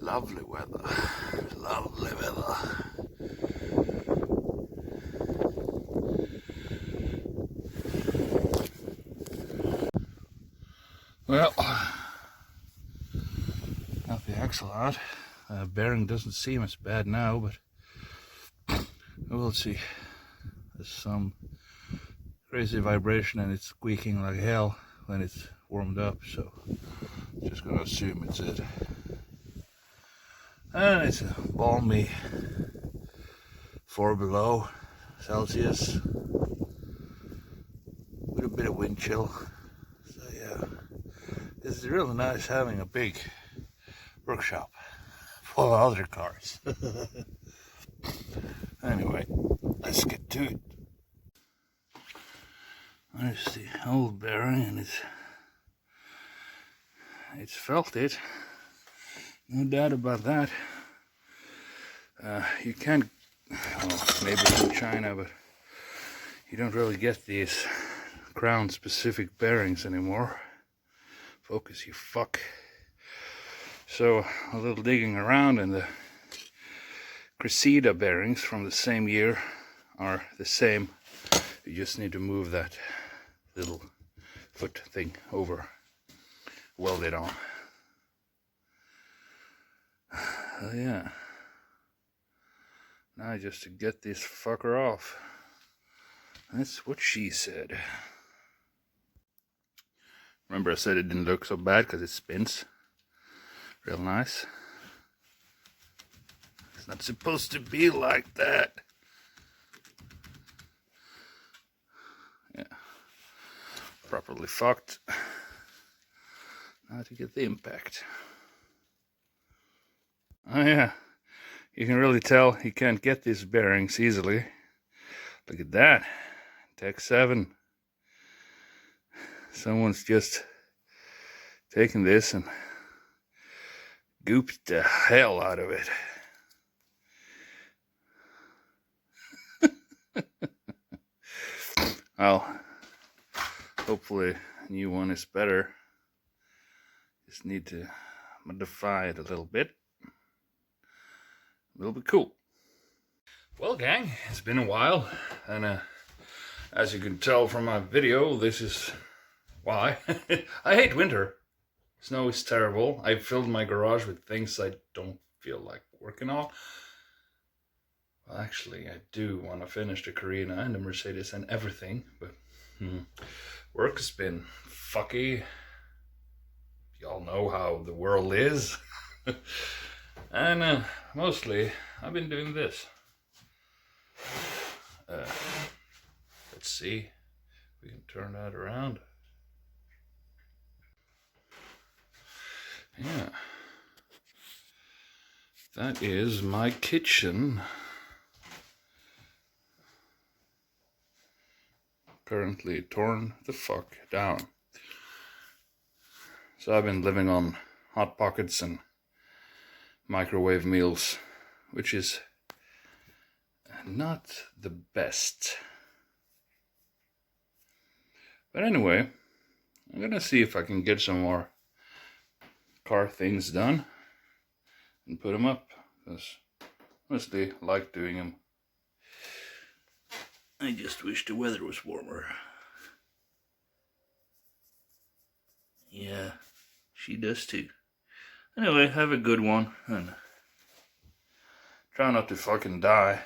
Lovely weather, lovely weather. Well, got the axle out. Bearing doesn't seem as bad now, but we'll see. There's some crazy vibration and it's squeaking like hell when it's warmed up, so just gonna assume it's it. And it's a balmy 4 below Celsius with a bit of wind chill. So yeah, it's really nice having a big workshop full of other cars. Anyway, let's get to it. There's the old bearing, and it's felt it. No doubt about that. You can't, well, maybe in China, but you don't really get these crown-specific bearings anymore. Focus, you fuck. So a little digging around, and the Cressida bearings from the same year are the same. You just need to move that little foot thing over, weld it on. Yeah. Now just to get this fucker off. That's what she said. Remember I said it didn't look so bad because it spins real nice. It's not supposed to be like that. Yeah. Properly fucked. Now to get the impact. Oh yeah. You can really tell he can't get these bearings easily. Look at that. Tech 7. Someone's just taken this and gooped the hell out of it. Well, hopefully a new one is better. Just need to modify it a little bit. It'll be cool. Well, gang, it's been a while, and as you can tell from my video, this is why. I hate winter. Snow is terrible. I filled my garage with things I don't feel like working on. Well, actually, I do want to finish the Carina and the Mercedes and everything, but work has been fucky. Y'all know how the world is. And mostly, I've been doing this. Let's see if we can turn that around. Yeah. That is my kitchen. Currently torn the fuck down. So I've been living on Hot Pockets and microwave meals, which is not the best. But anyway, I'm gonna see if I can get some more car things done and put them up, because honestly I like doing them. I just wish the weather was warmer. Yeah, she does too. Anyway, have a good one and try not to fucking die.